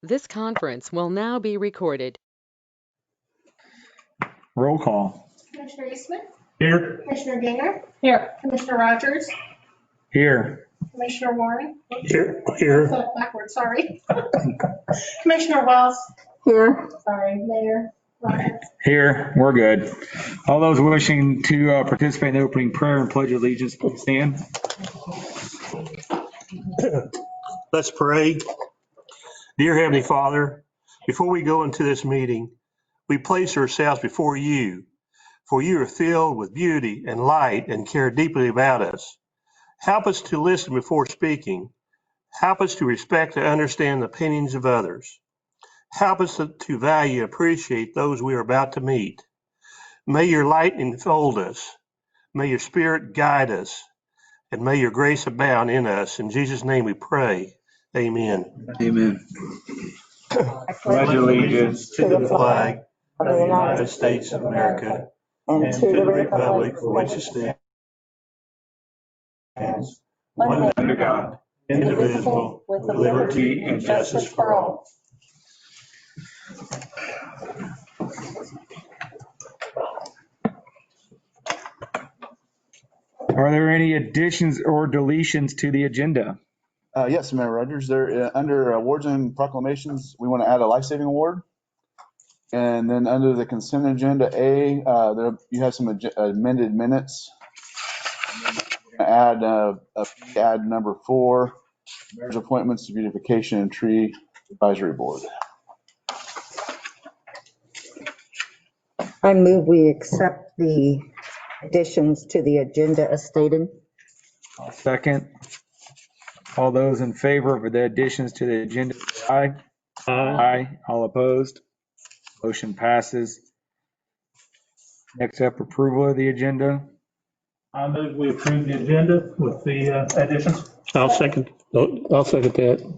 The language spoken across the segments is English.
This conference will now be recorded. Roll call. Commissioner Eastman? Here. Commissioner Gainer? Here. Commissioner Rogers? Here. Commissioner Warren? Here. Backwards, sorry. Commissioner Wells? Here. Sorry, Mayor Rogers? Here. We're good. All those wishing to participate in the opening prayer and pledge allegiance, please stand. Let's pray. Dear Heavenly Father, before we go into this meeting, we place ourselves before you, for you are filled with beauty and light and care deeply about us. Help us to listen before speaking. Help us to respect and understand the opinions of others. Help us to value and appreciate those we are about to meet. May your light enfold us. May your spirit guide us. And may your grace abound in us. In Jesus' name we pray. Amen. Amen. Pledge allegiance to the flag of the United States of America and to the republic for which it stands, one under God, indivisible, with liberty and justice for all. Are there any additions or deletions to the agenda? Yes, Mayor Rogers, there, under awards and proclamations, we want to add a life-saving award. And then under the consent agenda A, there, you have some amended minutes. Add number 4, mayor's appointments to beautification and tree advisory board. I move we accept the additions to the agenda as stated. Second. All those in favor of the additions to the agenda, aye. Aye. All opposed? Motion passes. Next up, approval of the agenda. I move we approve the agenda with the additions. I'll second that.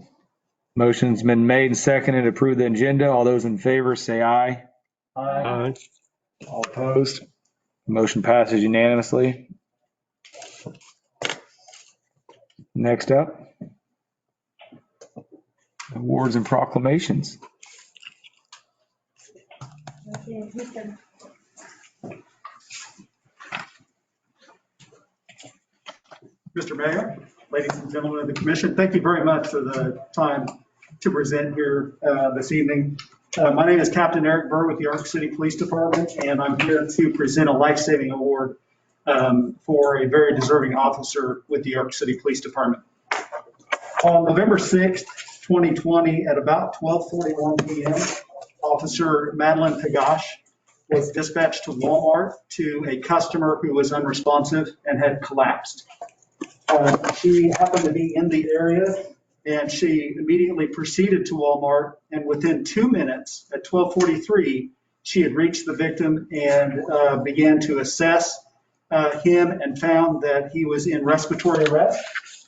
Motion's been made and seconded to approve the agenda. All those in favor say aye. Aye. All opposed? Motion passes unanimously. Next up, awards and proclamations. Mr. Mayor, ladies and gentlemen of the commission, thank you very much for the time to present here this evening. My name is Captain Eric Burr with the Ark City Police Department, and I'm here to present a life-saving award for a very deserving officer with the Ark City Police Department. On November 6th, 2020, at about 12:41 p.m., Officer Madeline Pagash was dispatched to Walmart to a customer who was unresponsive and had collapsed. She happened to be in the area, and she immediately proceeded to Walmart, and within 2 minutes, at 12:43, she had reached the victim and began to assess him and found that he was in respiratory arrest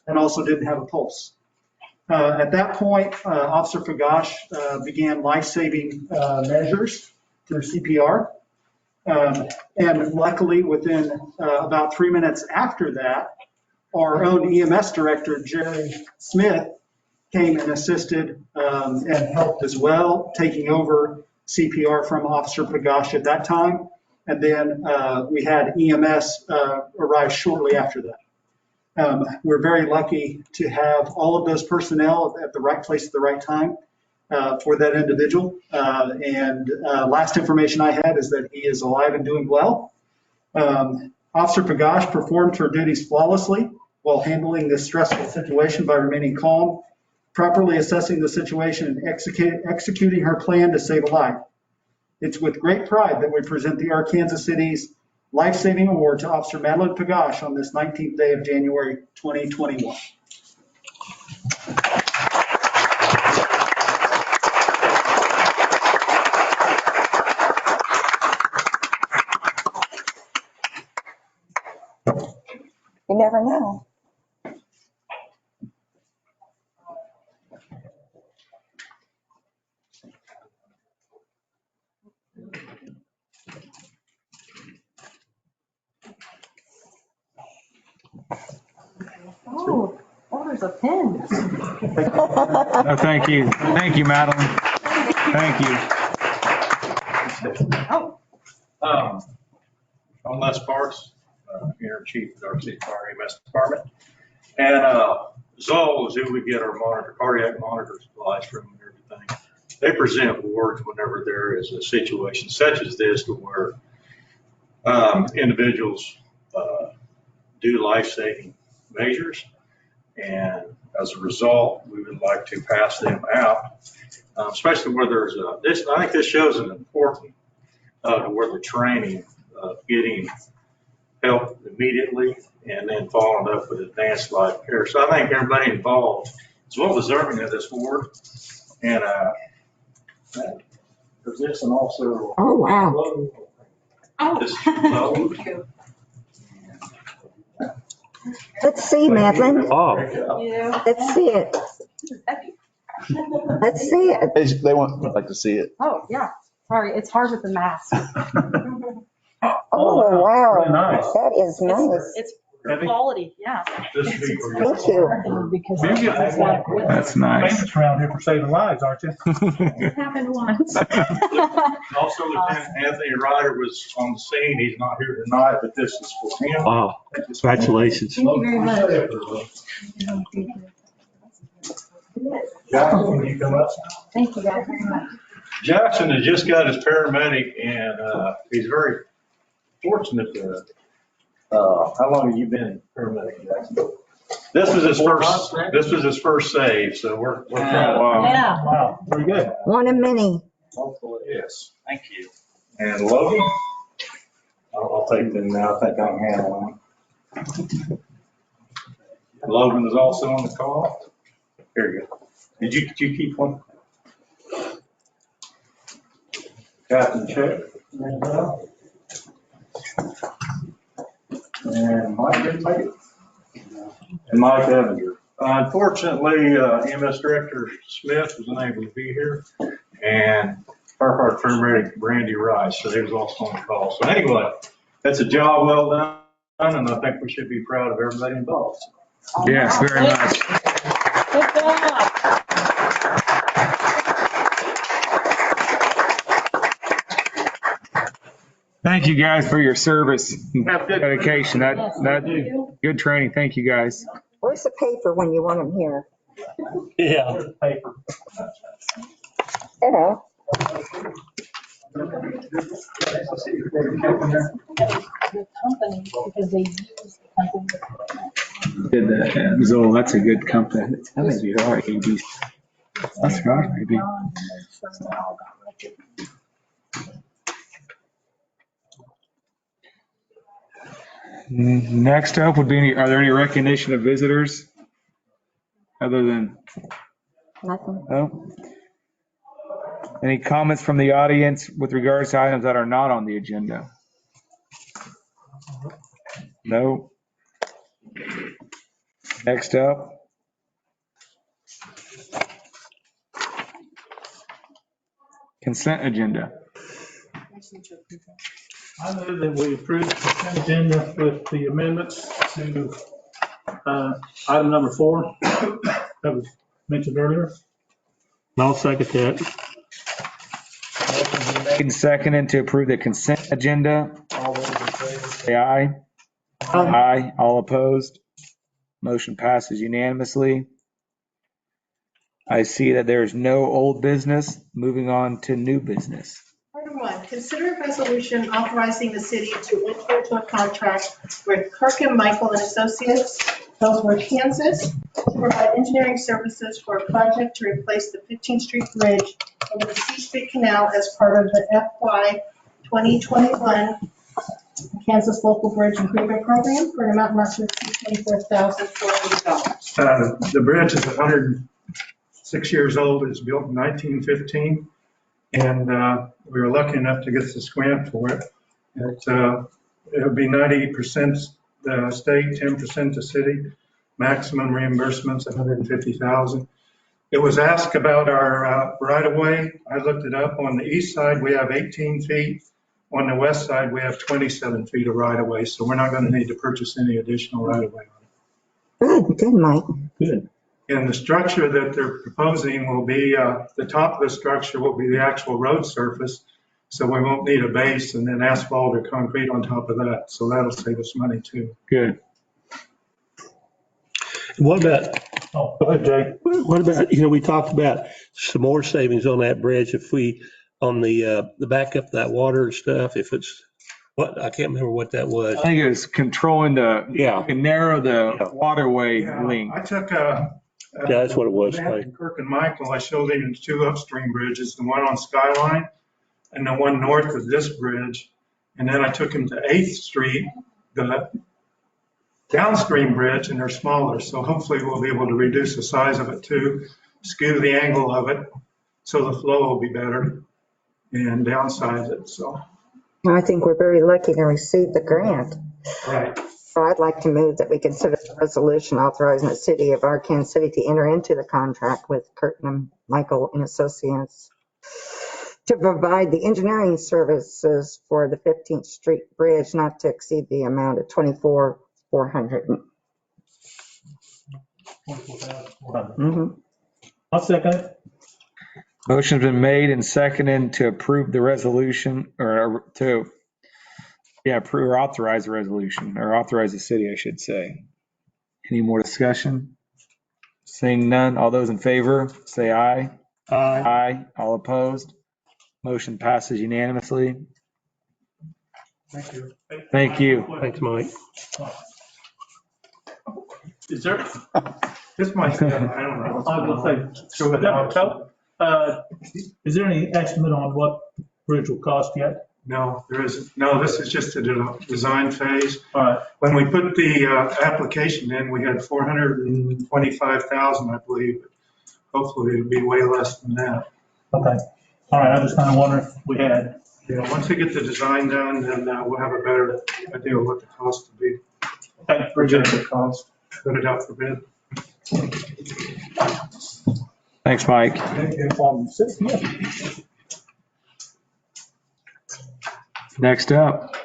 and also didn't have a pulse. At that point, Officer Pagash began life-saving measures through CPR. And luckily, within about 3 minutes after that, our own EMS director, Jerry Smith, came and assisted and helped as well, taking over CPR from Officer Pagash at that time. And then we had EMS arrive shortly after that. We're very lucky to have all of those personnel at the right place at the right time for that individual. And last information I had is that he is alive and doing well. Officer Pagash performed her duties flawlessly while handling this stressful situation by remaining calm, properly assessing the situation, and executing her plan to save a life. It's with great pride that we present the Arkansas City's Life-Saving Award to Officer Madeline Pagash on this 19th day of January 2021. You never know. Oh, there's a pin. No, thank you. Thank you, Madeline. Thank you. I'm Les Parks, Interim Chief of our City Fire-EMS Department. And Zoll is who we get our cardiac monitor supplies from and everything. They present awards whenever there is a situation such as this to where individuals do life-saving measures. And as a result, we would like to pass them out, especially where there's I think this shows an important to where the training of getting help immediately and then following up with advanced life care. So I think everybody involved is well deserving of this award. And there's this and also. Oh, wow. This Thank you. Let's see, Madeline. Oh, Yeah. Let's see it. Let's see it. They would like to see it. Oh, yeah. Sorry, it's hard with the mask. Oh, wow. Really nice. That is nice. It's quality, yeah. This would be for you. Thank you. Because That's nice. Famous around here for saving lives, aren't you? it happened once. Also, Lieutenant Anthony Ryder was on the scene. He's not here tonight, but this is for him. wow. Congratulations. Thank you very much. Jackson, can you come up? Thank you guys very much. Jackson has just got his paramedic and he's very fortunate to, how long have you been paramedic, Jackson? This was his first save, so we're proud. Yeah. Wow, very good. One of many. Hopefully, yes. Thank you. And Logan? I'll take them now. I think I can handle them. Logan is also on the call. Here you go. Did you keep one? Captain Check. And Mike didn't make it. And Mike Evanger. Unfortunately, EMS Director Smith was unable to be here, and Firefighter Paramedic Brandy Rice, so he was also on the call. So anyway, that's a job well done, and I think we should be proud of everybody involved. Yes, very much. Good job. Thank you guys for your service and Have good- dedication. That good training. Thank you guys. Where's the paper when you want them here? Yeah. Paper. Hello. The company, because they use the company. Did that. Zoll, that's a good company. That may be all right. That's right, maybe. Next up would be, are there any recognition of visitors? Other than, Nothing. no? Any comments from the audience with regards to items that are not on the agenda? No? Next up. Consent agenda. I move that we approve the consent agenda with the amendments to item number 4 that was mentioned earlier. I'll second that. Motion's been made and seconded to approve the consent agenda. All those in favor say aye. Aye. All opposed? Motion passes unanimously. I see that there is no old business. Moving on to new business. Item 1, consider a resolution authorizing the city to enter into a contract with Kirkham Michael Associates, Ellsworth, Kansas, to provide engineering services for a project to replace the 15th Street Bridge over the C Street Canal as part of the FY 2021 Kansas Local Bridge Improvement Program for an amount not to exceed $24,400. The bridge is 106 years old. It was built in 1915. And we were lucky enough to get this grant for it. It would be 90% the state, 10% the city, maximum reimbursements $150,000. It was asked about our right of way. I looked it up. On the east side, we have 18 feet. On the west side, we have 27 feet of right of way. So we're not going to need to purchase any additional right of way. Good, Mike. Good. And the structure that they're proposing will be, the top of the structure will be the actual road surface. So we won't need a base and then asphalt or concrete on top of that. So that'll save us money too. Good. What about, Oh, go ahead, Jay. what about, we talked about some more savings on that bridge if we, on the backup, that water and stuff, if it's, I can't remember what that was. I think it was controlling and narrow the waterway Yeah, link. I took Yeah, that's what it was, map like. in Kirkham Michael, I showed him two upstream bridges, the one on Skyline and the one north of this bridge. And then I took him to 8th Street, the downstream bridge, and they're smaller. So hopefully we'll be able to reduce the size of it too, skew the angle of it, so the flow will be better and downsize it, so. I think we're very lucky to receive the grant. Right. So I'd like to move that we consider the resolution authorizing the city of Arkansas City to enter into the contract with Kirkham Michael Associates to provide the engineering services for the 15th Street Bridge not to exceed the amount of $24,400. I'll second it. Motion's been made and seconded to approve the resolution approve or authorize the resolution, or authorize the city, I should say. Any more discussion? Seeing none, all those in favor, say aye. Aye. All opposed? Motion passes unanimously. Thank you. Thank you. Thanks, Mike. Is there, This might, I don't know. I was gonna say, is there any estimate on what bridge will cost yet? No, there isn't. No, this is just a design phase. All right, When we put the application in, we had 425,000, I believe. Hopefully it'll be way less than that. okay. All right, I just kind of wondering if we had. Yeah, once we get the design done, then we'll have a better idea of what the cost will be. Okay, very good. Projected cost, put it out for bid. Thanks, Mike. Next up,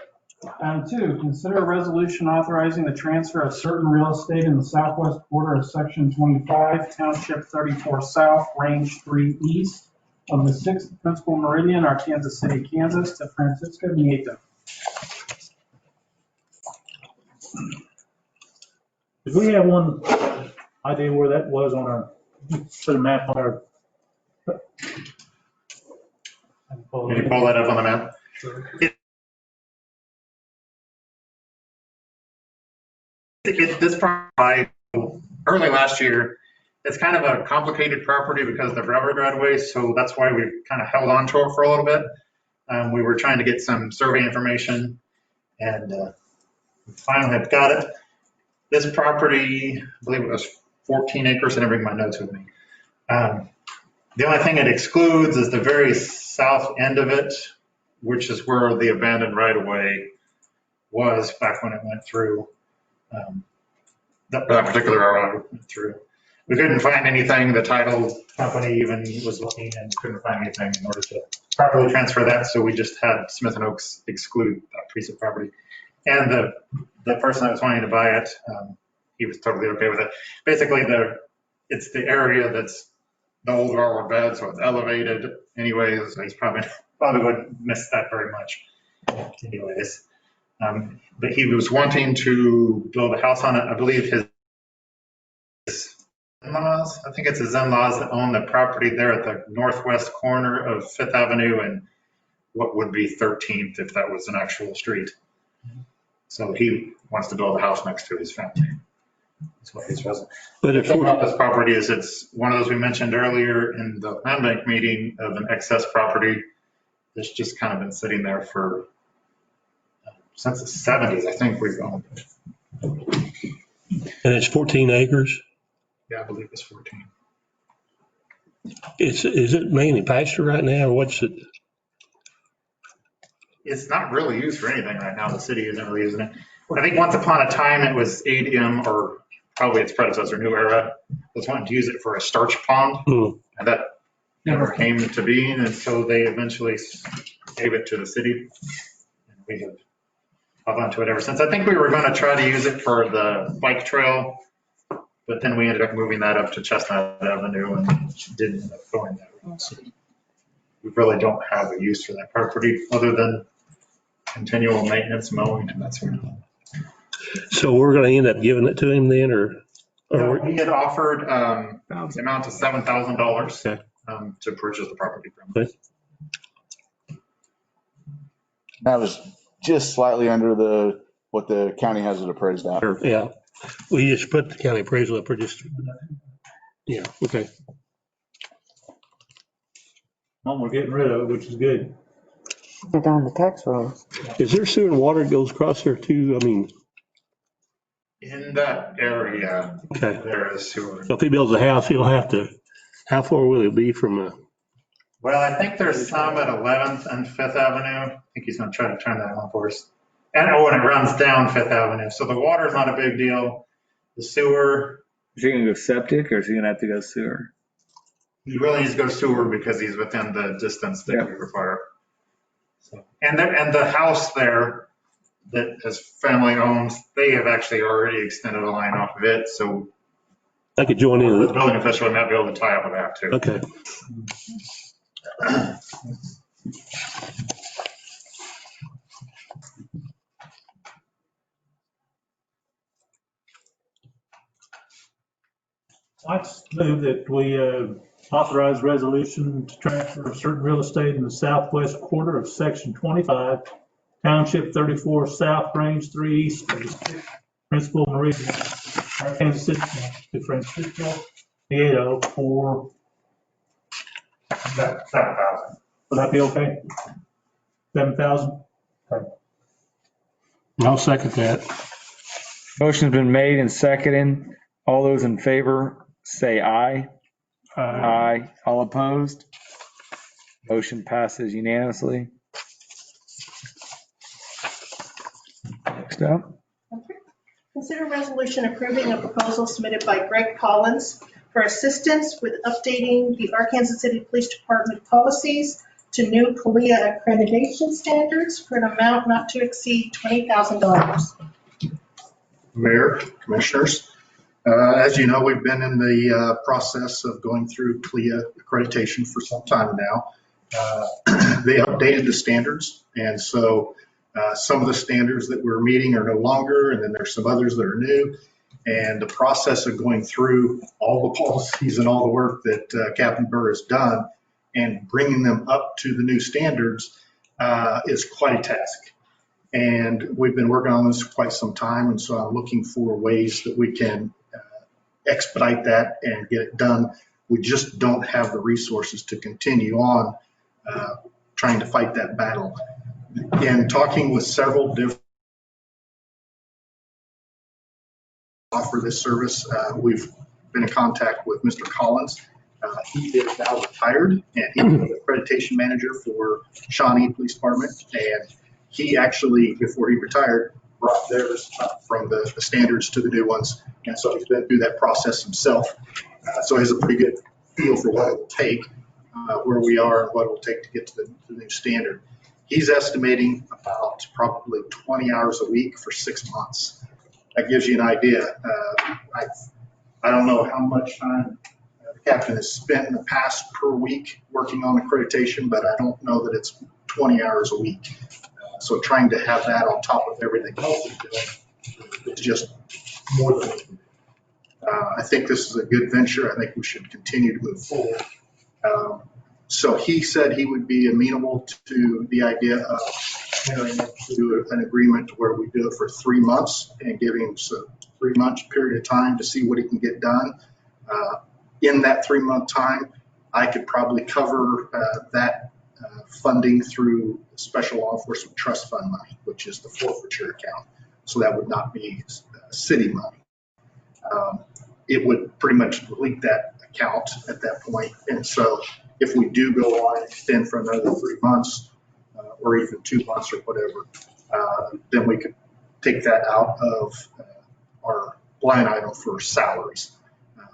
Item 2, consider a resolution authorizing the transfer of certain real estate in the southwest border of Section 25, Township 34 South, Range 3 East of the Sixth Principal Meridian, Arkansas City, Kansas, to Francisco Nieto. Did we have one idea where that was on our, put a map on our? Can you pull that up on the map? This property, early last year, it's kind of a complicated property because of the railroad right of way, so that's why we kind of held on to it for a little bit. We were trying to get some survey information, and we finally have got it. This property, I believe it was 14 acres, I didn't bring my notes with me. The only thing it excludes is the very south end of it, which is where the abandoned right of way was back when it went through. That particular railroad went through. We couldn't find anything. The title company even was looking and couldn't find anything in order to properly transfer that. So we just had Smith and Oaks exclude that piece of property. And the person that was wanting to buy it, he was totally okay with it. Basically, it's the area that's the old railroad bed, so it's elevated anyways. So he's probably wouldn't miss that very much anyways. But he was wanting to build a house on it. I believe his in-laws, I think it's his in-laws that own the property there at the northwest corner of Fifth Avenue and what would be 13th if that was an actual street. So he wants to build a house next to his family. That's what he's resident. But The thing about this property is it's one of those we mentioned earlier in the land bank meeting of an excess property that's just kind of been sitting there for since the 70s, I think we've owned it. and it's 14 acres. Yeah, I believe it's 14. Is it mainly pasture right now, or what's it? It's not really used for anything right now. The city isn't really using it. I think once upon a time it was ADM, or probably its predecessor, New Era, was wanting to use it for a starch pond. And that never came to being until they eventually gave it to the city. And we have held on to it ever since. I think we were going to try to use it for the bike trail, But then we ended up moving that up to Chestnut Avenue and didn't end up going that route. So we really don't have a use for that property other than continual maintenance, mowing, and that sort of thing. So we're going to end up giving it to him then, or He had offered the amount of $7,000 Okay. To purchase the property from us. That was just slightly under what the county has it appraised at. or, yeah, we just put the county appraisal up or just, yeah, okay. Well, we're getting rid of it, which is good. They're down the tax rolls. Is there sewer and water that goes across there too? I mean, In that area, okay. there is sewer. So if he builds a house, he'll have to, how far will it be from Well, I think there's some at 11th and 5th Avenue. I think he's going to try to turn that on for us. And it runs down 5th Avenue. So the water's not a big deal. The sewer, Is he gonna go septic or is he gonna have to go sewer? he really needs to go sewer because he's within the distance that we require. So, and the house there that his family owns, they have actually already extended a line off of it. So I could join the in? building official might be able to tie up with that too. Okay. I move that we authorize resolution to transfer certain real estate in the southwest quarter of Section 25, Township 34 South, Range 3 East of the Sixth Principal Meridian, Kansas City, to Francisco Nieto for, That 7,000. would that be okay? 7,000? I'll second that. Motion's been made and seconded. All those in favor, say aye. Aye. All opposed? Motion passes unanimously. Next up. Consider resolution approving a proposal submitted by Greg Collins for assistance with updating the Arkansas City Police Department policies to new CALEA accreditation standards for an amount not to exceed $20,000. Mayor, Commissioners, as you know, we've been in the process of going through CALEA accreditation for some time now. They updated the standards, and so some of the standards that we're meeting are no longer, and then there's some others that are new. And the process of going through all the policies and all the work that Captain Burr has done and bringing them up to the new standards is quite a task. And we've been working on this for quite some time, and so I'm looking for ways that we can expedite that and get it done. We just don't have the resources to continue on trying to fight that battle. In talking with several different offer this service, we've been in contact with Mr. Collins. He is now retired, and he was the accreditation manager for Shawnee Police Department. And he actually, before he retired, brought theirs up from the standards to the new ones. And so he's been through that process himself. So he has a pretty good feel for what it will take, where we are and what it will take to get to the new standard. He's estimating about probably 20 hours a week for 6 months. That gives you an idea. I don't know how much time the captain has spent in the past per week working on accreditation, but I don't know that it's 20 hours a week. So trying to have that on top of everything else he's doing is just more than we can do. I think this is a good venture. I think we should continue to move forward. So he said he would be amenable to the idea of entering into an agreement where we do it for 3 months and giving him a 3-month period of time to see what he can get done. In that 3-month time, I could probably cover that funding through special law enforcement trust fund money, which is the forfeiture account. So that would not be city money. It would pretty much delete that account at that point. And so if we do go on and extend for another 3 months or even 2 months or whatever, then we could take that out of our line item for salaries.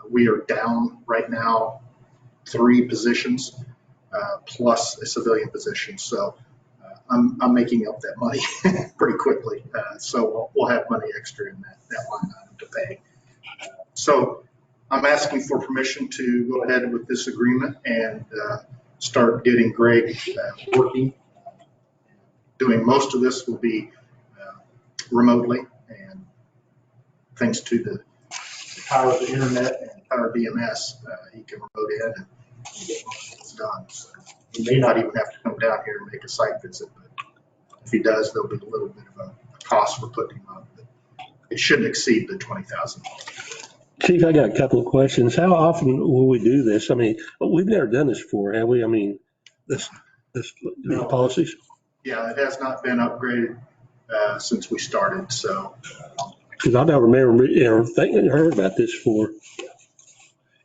We are down right now 3 positions plus a civilian position. So I'm making up that money pretty quickly. So we'll have money extra in that line item to pay. So I'm asking for permission to go ahead with this agreement and start getting Greg working. Doing most of this will be remotely, and thanks to the power of the internet and Fire-EMS, he can remote in and get most of this done. So he may not even have to come down here and make a site visit, but if he does, there'll be a little bit of a cost for putting him up. But it shouldn't exceed the $20,000. Chief, I got a couple of questions. How often will we do this? I mean, we've never done this before, have we? I mean, this policies? Yeah, it has not been upgraded since we started, so. Because I don't remember ever heard about this before.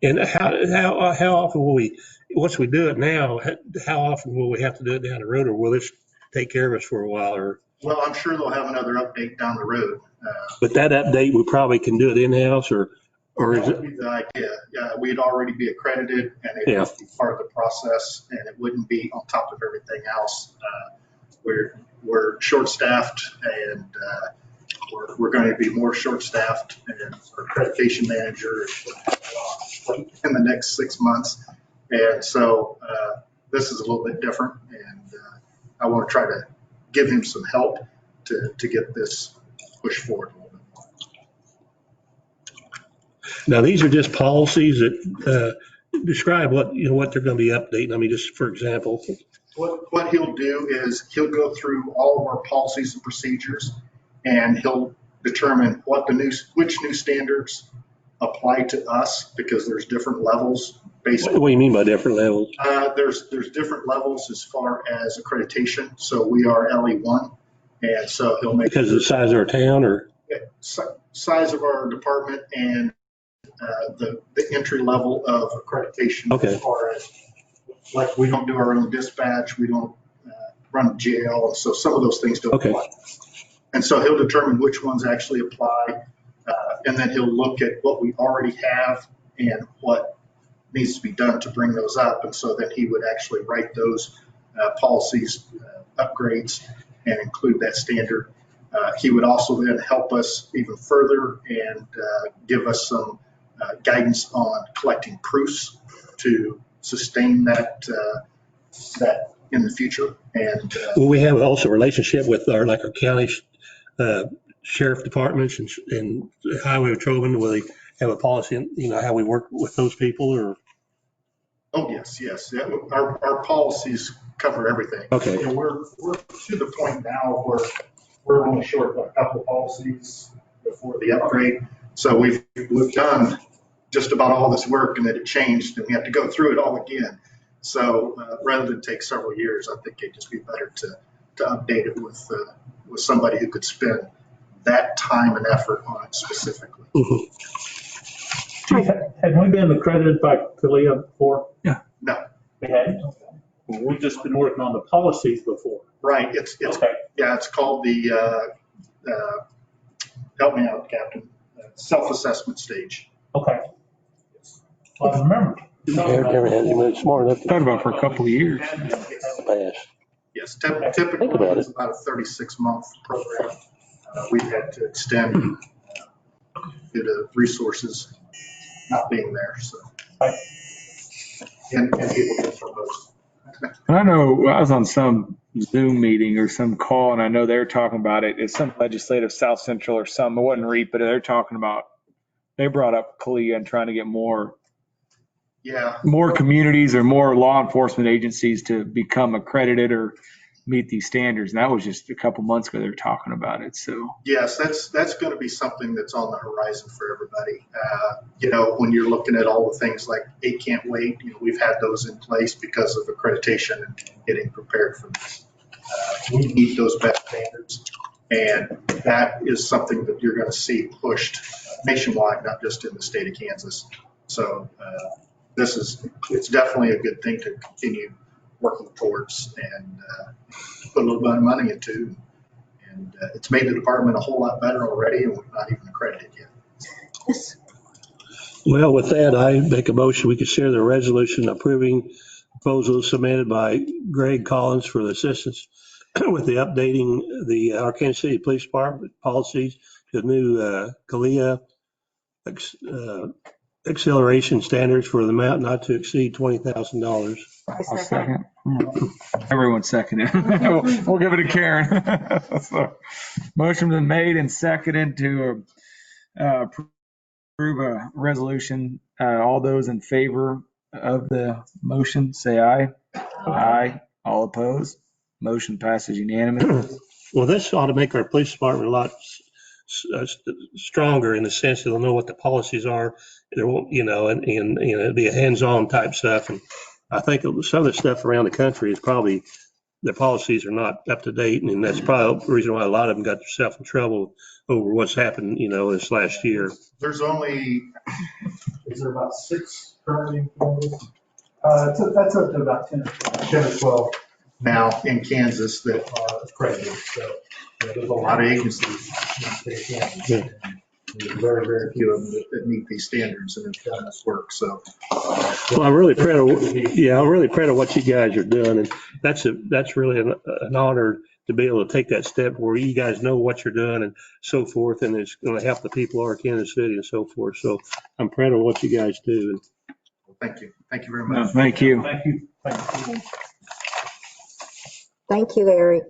And how often will we, once we do it now, how often will we have to do it down the road, or will this take care of us for a while? Or Well, I'm sure they'll have another update down the road. but that update, we probably can do it in-house, or is That it? would be the idea. We'd already be accredited, and it would be part of the process, and it wouldn't be on top of everything else. We're short-staffed, and we're going to be more short-staffed, and our accreditation manager is in the next 6 months. And so this is a little bit different, and I want to try to give him some help to get this pushed forward a little bit more. Now, these are just policies that describe what they're going to be updating. I mean, just for example. What he'll do is he'll go through all of our policies and procedures, and he'll determine which new standards apply to us, because there's different levels based. What do you mean by different levels? There's different levels as far as accreditation. So we are LE1, and so he'll make. Because of the size of our town, or? Size of our department and the entry level of accreditation. Okay. As far as, like, we don't do our own dispatch, we don't run jail, so some of those things don't apply. And so he'll determine which ones actually apply, and then he'll look at what we already have and what needs to be done to bring those up. And so then he would actually write those policies, upgrades, and include that standard. He would also then help us even further and give us some guidance on collecting proofs to sustain that in the future. And Will we have also a relationship with our county sheriff departments and highway patrolmen? Will they have a policy, how we work with those people, or? Oh, yes. Yeah, our policies cover everything. Okay. We're to the point now where we're only short of a couple of policies before the upgrade. So we've done just about all this work, and then it changed, and we have to go through it all again. So rather than take several years, I think it'd just be better to update it with somebody who could spend that time and effort on it specifically. Mm-hmm. Chief, have we been accredited by CALEA before? Yeah. No. We hadn't? Well, we've just been working on the policies before. Right. It's Okay. Yeah, it's called the, help me out, Captain, self-assessment stage. Okay. Well, I remember. Never had anybody smart enough to Talked about for a couple of years. pass. Yes, typically it's about a 36-month program. We've had to extend due to resources not being there, so. And people get from those. And I know I was on some Zoom meeting or some call, and I know they're talking about it. It's some legislative South Central or some, it wasn't REAP, but they're talking about, they brought up CALEA and trying to get more communities or more law enforcement agencies to become accredited or meet these standards. And that was just a couple months ago they were talking about it. So yes, that's going to be something that's on the horizon for everybody. When you're looking at all the things like 8 Can't Wait, we've had those in place because of accreditation and getting prepared for this. We need those best standards, and that is something that you're going to see pushed nationwide, not just in the state of Kansas. So it's definitely a good thing to continue working towards and put a little bit of money into. And it's made the department a whole lot better already, and we're not even accredited yet. Yes. Well, with that, I make a motion, we consider the resolution approving proposals submitted by Greg Collins for the assistance with the updating the Kansas City Police Department policies to the new CALEA acceleration standards for the amount not to exceed $20,000. I'll second. Everyone seconded. We'll give it to Karen. So, motion been made and seconded to approve a resolution. All those in favor of the motion, say aye. Aye. All opposed? Motion passes unanimously. Well, this ought to make our police department a lot stronger in the sense that they'll know what the policies are. There won't, you know, and you know, it'd be a hands-on type stuff. And I think some of the stuff around the country is probably, the policies are not up to date. And that's probably the reason why a lot of them got themselves in trouble over what's happened, you know, this last year. There's only, Is there about 6 currently in Kansas? That's up to about 10 or 12 now in Kansas that accredited. So yeah, there's a lot of agencies in the state of Kansas. Yeah. There's very, very few of them that meet these standards and have done this work. So Well, I'm really proud of what you guys are doing. And that's really an honor to be able to take that step where you guys know what you're doing and so forth. And it's going to help the people of Kansas City and so forth. So I'm proud of what you guys do. thank you. Thank you very much. Thank you. Thank you. Thank you. Thank you, Eric.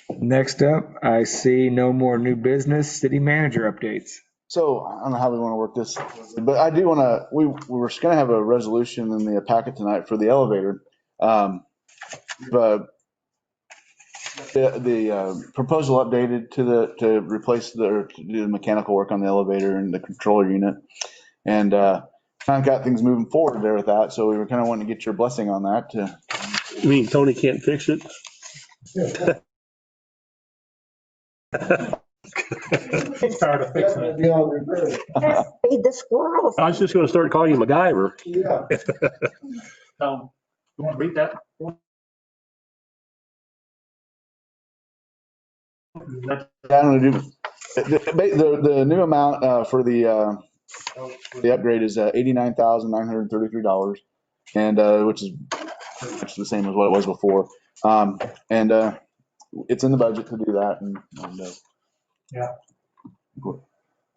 Next up, I see no more new business. City manager updates. So I don't know how we want to work this, but I do want to, we were going to have a resolution in the packet tonight for the elevator. But the proposal updated to replace to do the mechanical work on the elevator and the controller unit. And kind of got things moving forward there with that. So we were kind of wanting to get your blessing on that. You mean Tony can't fix it? He's tired of fixing it. Feed the squirrels. I was just going to start calling you MacGyver. You want to read that? I'm gonna do the new amount for the upgrade is $89,933, and which is pretty much the same as what it was before. And it's in the budget to do that. And Yeah.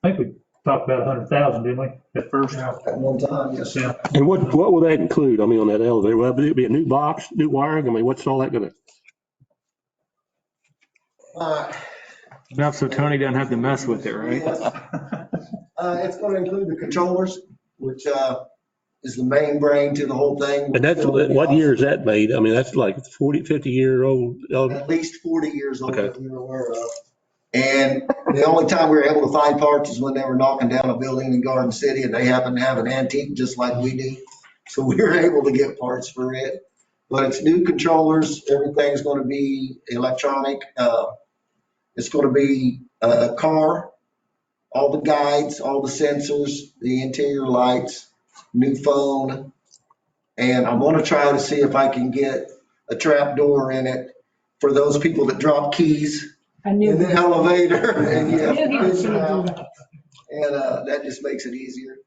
I think we talked about 100,000, didn't we, at first? At one time, yes. Yeah. And what will that include? I mean, on that elevator, will it be a new box, new wiring? I mean, what's all that going to? Enough so Tony doesn't have to mess with it, right? It's going to include the controllers, which is the main brain to the whole thing. And that's, what year is that made? I mean, that's like 40, 50-year-old elevator. At least 40 years old, Okay. that we were aware of. And the only time we were able to find parts is when they were knocking down a building in Garden City and they happened to have an antique just like we do. So we were able to get parts for it. But it's new controllers. Everything's going to be electronic. It's going to be a car, all the guides, all the sensors, the interior lights, new phone. And I'm going to try to see if I can get a trap door in it for those people that drop keys in the elevator. And you have to fish them out. And that just makes it easier.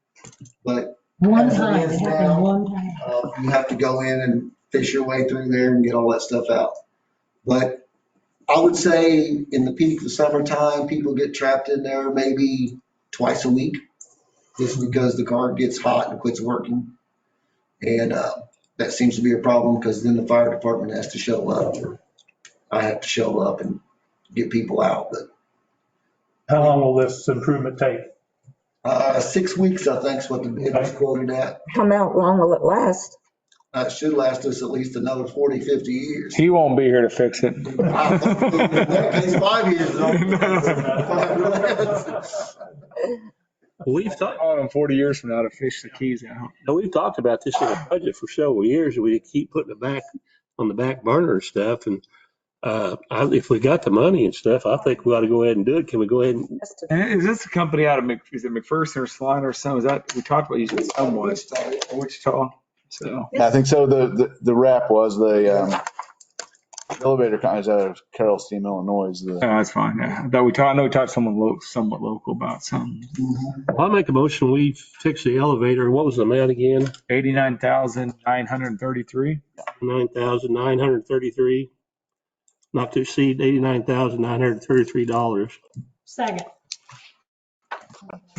But One as it time, is it now, happened one time. you have to go in and fish your way through there and get all that stuff out. But I would say in the peak of the summertime, people get trapped in there maybe twice a week just because the car gets hot and quits working. And that seems to be a problem because then the fire department has to show up, or I have to show up and get people out. But How long will this improvement take? 6 weeks, I think, is what the bid was quoted at. How long will it last? It should last us at least another 40, 50 years. He won't be here to fix it. In that case, 5 years. We've talked, Call him 40 years from now to fish the keys out. we've talked about this in the budget for several years. We keep putting it back on the back burner and stuff. And if we got the money and stuff, I think we ought to go ahead and do it. Can we go ahead and? And is this a company out of is it McPherson or Slaughter or something? Is that, we talked about using someone, Wichita? So. I think so. The rep was the elevator company is out of Carroll Steam, Illinois. Oh, that's fine. Yeah. I know we talked to someone somewhat local about something. I'll make a motion. We fix the elevator. What was the amount again? $89,933. 9,933. Not to exceed $89,933. Second.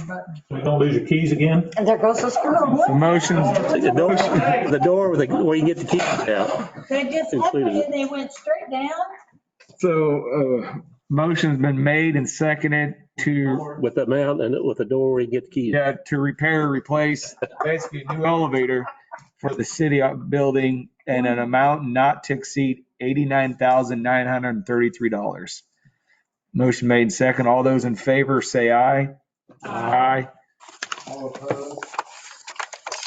button. So you don't lose your keys again? And there goes the screw. The motion, The door where you can get the keys out. They just Included. separated, they went straight down. so, motion's been made and seconded to, With the mount and with the door where you get the keys. yeah, to repair, replace, basically a new elevator for the city building and an amount not to exceed $89,933. Motion made second. All those in favor say aye. Aye. All opposed?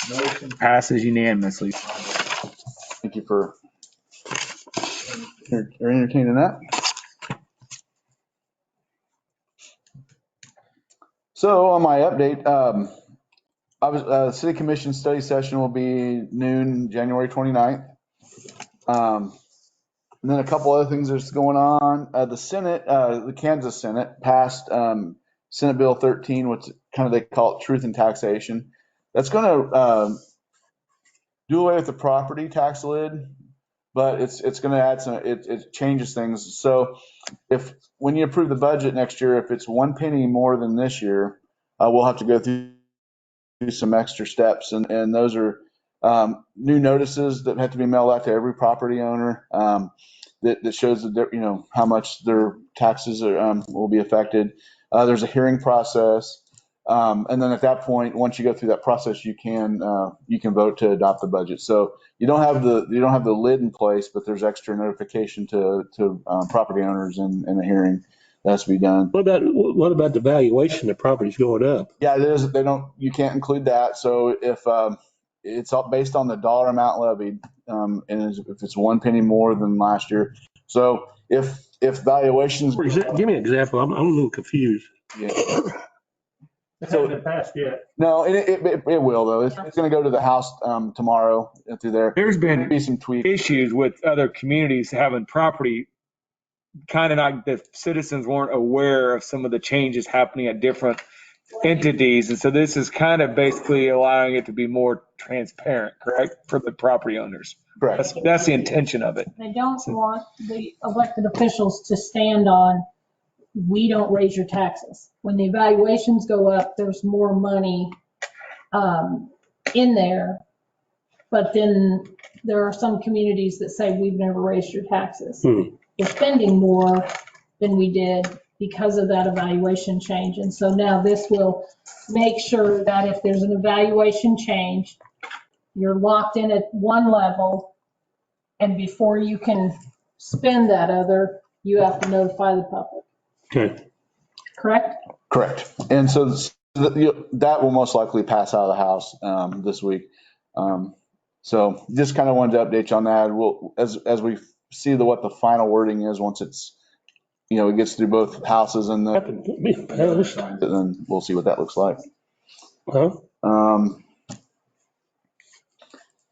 Motion passes unanimously. Thank you for entertaining that. So on my update, City Commission study session will be noon, January 29th. And then a couple other things that's going on. The Senate, the Kansas Senate passed Senate Bill 13, which kind of they call it truth in taxation. That's going to do away with the property tax lid, but it's going to add some, it changes things. So when you approve the budget next year, if it's 1 penny more than this year, we'll have to go through some extra steps. And those are new notices that have to be mailed out to every property owner that shows that how much their taxes will be affected. There's a hearing process. And then at that point, once you go through that process, you can vote to adopt the budget. So you don't have the lid in place, but there's extra notification to property owners and a hearing that has to be done. What about the valuation of properties going up? Yeah, it is. You can't include that. So if it's all based on the dollar amount levied, and if it's 1 penny more than last year. So if valuations, Give me an example. I'm a little confused. yeah. It hasn't been passed yet. No, it will though. It's going to go to the House tomorrow through there. There's been Be some tweaks. issues with other communities having property, kind of like the citizens weren't aware of some of the changes happening at different entities. And so this is kind of basically allowing it to be more transparent, correct, for the property owners. Correct. That's the intention of it. They don't want the elected officials to stand on, we don't raise your taxes. When the evaluations go up, there's more money in there. But then there are some communities that say, we've never raised your taxes. We're spending more than we did because of that evaluation change. And so now this will make sure that if there's an evaluation change, you're locked in at one level, and before you can spend that other, you have to notify the public. Okay. Correct? Correct. And so that will most likely pass out of the House this week. So just kind of wanted to update you on that. We'll, as we see what the final wording is, once it's, it gets through both houses and then we'll see what that looks like.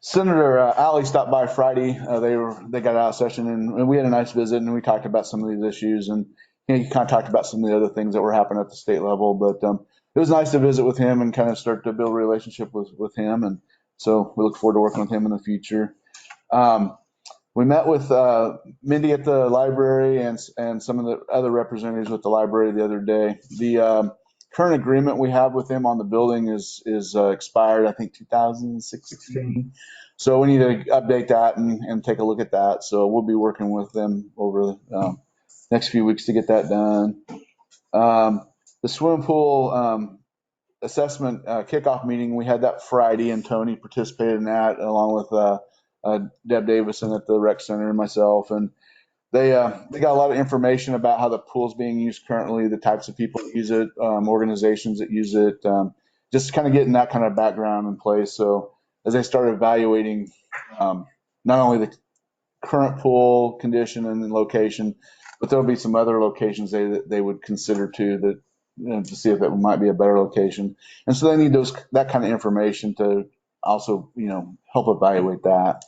Senator Alley stopped by Friday. They got out of session and we had a nice visit and we talked about some of these issues and he kind of talked about some of the other things that were happening at the state level. But it was nice to visit with him and kind of start to build a relationship with him. And so we look forward to working with him in the future. We met with Mindy at the library and some of the other representatives with the library the other day. The current agreement we have with them on the building is expired, I think 2016. So we need to update that and take a look at that. So we'll be working with them over the next few weeks to get that done. The swimming pool assessment kickoff meeting, we had that Friday and Tony participated in that along with Deb Davison at the rec center and myself. And they got a lot of information about how the pool's being used currently, the types of people that use it, organizations that use it, just kind of getting that kind of background in place. So as they start evaluating not only the current pool condition and location, but there'll be some other locations they would consider too, that to see if it might be a better location. And so they need that kind of information to also help evaluate that.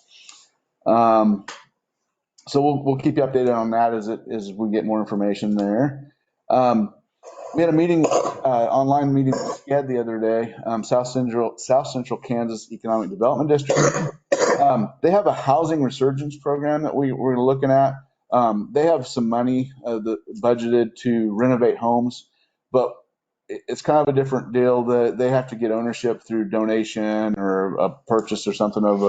So we'll keep you updated on that as we get more information there. We had a meeting, online meeting we had the other day, South Central Kansas Economic Development District. They have a housing resurgence program that we're looking at. They have some money budgeted to renovate homes, but it's kind of a different deal that they have to get ownership through donation or a purchase or something of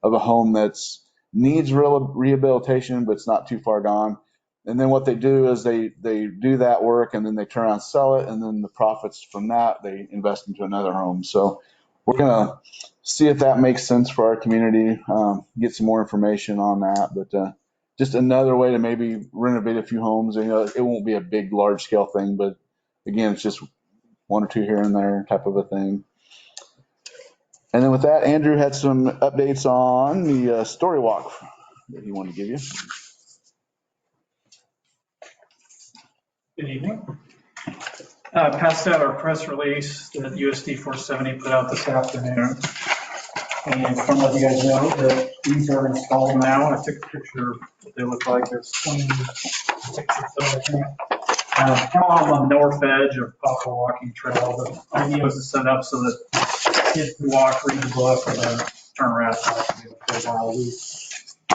a home that's needs real rehabilitation, but it's not too far gone. And then what they do is they do that work and then they turn around and sell it. And then the profits from that, they invest into another home. So we're going to see if that makes sense for our community, get some more information on that. But just another way to maybe renovate a few homes. You know, it won't be a big, large scale thing, but again, it's just one or two here and there type of a thing. And then with that, Andrew had some updates on the story walk that he wanted to give you. Good evening. Passed out our press release that USD 470 put out this afternoon. And from what you guys know, that these are installed now. I took a picture of what they look like. There's 26 or so, I think. Kind of on the north edge of Poplar Walking Trail. The idea was to set up so that kids can walk, read the book, and then turn around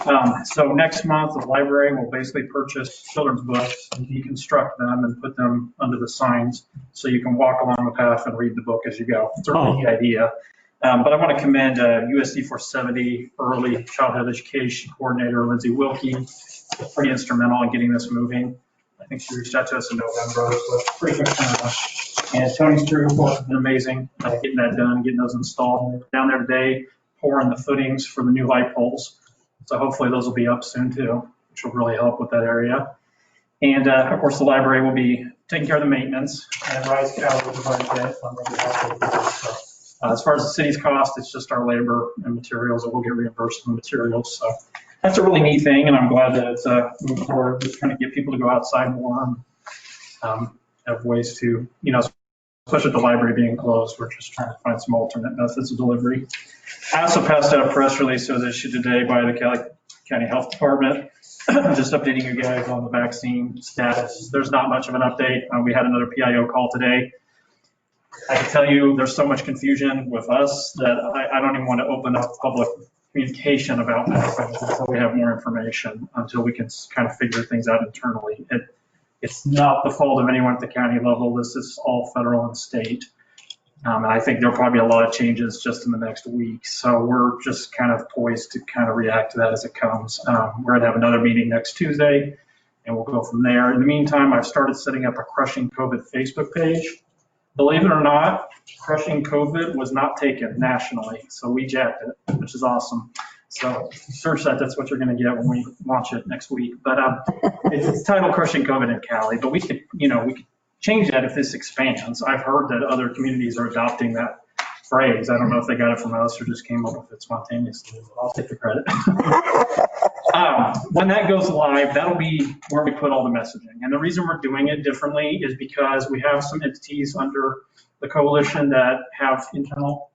and so next month, the library will basically purchase children's books and deconstruct them and put them under the signs so you can walk along the path and read the book as you go. It's a really neat idea. But I want to commend USD 470 Early Childhood Education Coordinator Lindsay Wilkie. Pretty instrumental in getting this moving. I think she reached out to us in November, so it's pretty quick turnaround. And Tony's crew has been amazing getting that done, getting those installed. We're down there today, pouring the footings for the new light poles. So hopefully those will be up soon too, which will really help with that area. And of course, the library will be taking care of the maintenance, and Rise Cal will provide that. As far as the city's cost, it's just our labor and materials that we'll get reimbursed for the materials. So that's a really neat thing, and I'm glad that it's moving forward, just trying to get people to go outside more and have ways to, you know, especially with the library being closed, we're just trying to find some alternate methods of delivery. I also passed out a press release that was issued today by the Cali County Health Department, just updating you guys on the vaccine status. There's not much of an update. We had another PIO call today. I can tell you there's so much confusion with us that I don't even want to open up public communication about that until we have more information, until we can kind of figure things out internally. It's not the fault of anyone at the county level. This is all federal and state. And I think there'll probably be a lot of changes just in the next week. So we're just kind of poised to kind of react to that as it comes. We're going to have another meeting next Tuesday, and we'll go from there. In the meantime, I've started setting up a Crushing COVID Facebook page. Believe it or not, Crushing COVID was not taken nationally, so we jacked it, which is awesome. So search that, that's what you're going to get when we launch it next week. But it's titled Crushing COVID in Cali, but we could change that if this expands. I've heard that other communities are adopting that phrase. I don't know if they got it from us or just came up with it spontaneously, but I'll take the credit. When that goes live, that'll be where we put all the messaging. And the reason we're doing it differently is because we have some entities under the coalition that have internal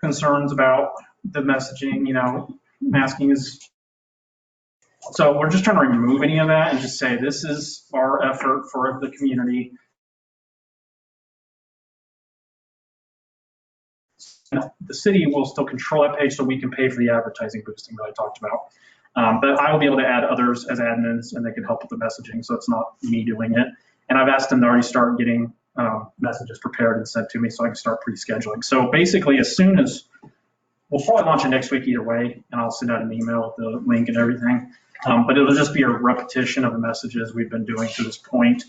concerns about the messaging, masking is. So we're just trying to remove any of that and just say, this is our effort for the community. The city will still control that page so we can pay for the advertising boosting that I talked about. But I will be able to add others as admins and they can help with the messaging, so it's not me doing it. And I've asked them to already start getting messages prepared and sent to me so I can start pre-scheduling. So basically, as soon as, we'll probably launch it next week either way, and I'll send out an email with the link and everything. But it'll just be a repetition of the messages we've been doing to this point.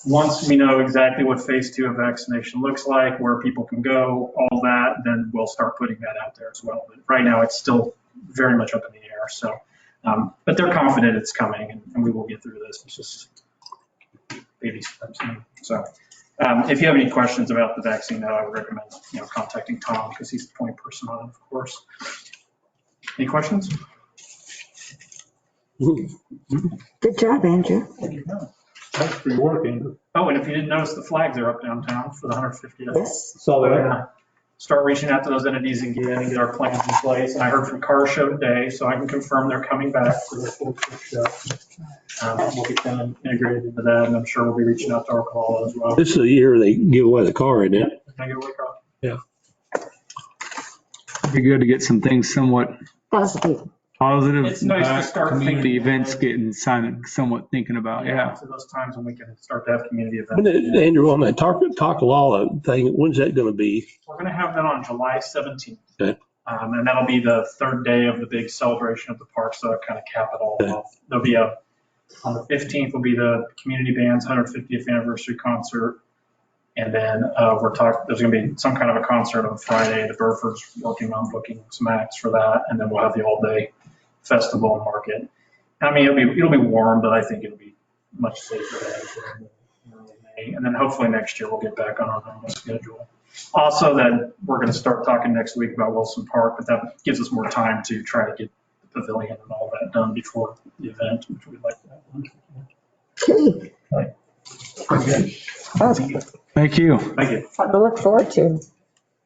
Once we know exactly what phase 2 of vaccination looks like, where people can go, all that, then we'll start putting that out there as well. But right now, it's still very much up in the air. So, but they're confident it's coming, and we will get through this. It's just baby steps. So, if you have any questions about the vaccine, I would recommend contacting Tom because he's the point person on it, of course. Any questions? Good job, Andrew. Thanks for your work, Andrew. Oh, and if you didn't notice, the flags are up downtown for the 150th. Yes. Saw that. Start reaching out to those entities again and get our plans in place. And I heard from Car Show today, so I can confirm they're coming back for the full show. We'll get them integrated into that, and I'm sure we'll be reaching out to our call as well. This is the year they give away the car, isn't it? Can I get away, Carl? It'd be good to get some things somewhat Positive. Positive. It's nice to back, start community thinking events ahead. getting somewhat thinking about, yeah. To those times when we can start to have community When events. did- Andrew, on that Talkalala thing, when's that going to be? We're going to have that on July 17th. Okay. And that'll be the third day of the big celebration of the park, so kind of cap it all Okay. off. There'll be on the 15th will be the community band's 150th anniversary concert. And then there's going to be some kind of a concert on Friday. The Burford's working on booking some acts for that. And then we'll have the all-day festival and market. I mean, it'll be warm, but I think it'll be much safer than in early May. And then hopefully next year we'll get back on our normal schedule. Also, that we're going to start talking next week about Wilson Park, but that gives us more time to try to get the pavilion and all that done before the event, which we'd like to have. Okay. Okay. That's good. Thank you. Thank you. Fun to look forward to.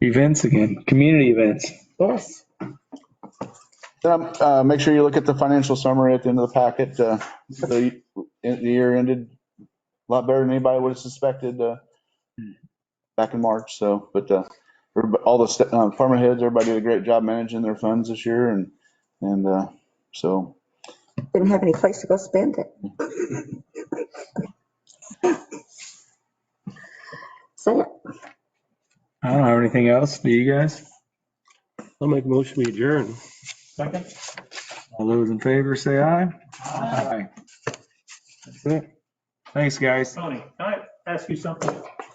Events again, community events. Yes. Then, make sure you look at the financial summary at the end of the packet. The year ended a lot better than anybody would have suspected back in March. So, but all the department heads, everybody did a great job managing their funds this year, and so. Didn't have any place to go spend it. So, I don't have anything else. Do you guys? I'll make a motion to adjourn. Second. All those in favor say aye. Aye. That's it. Thanks, guys. Tony, can I ask you something?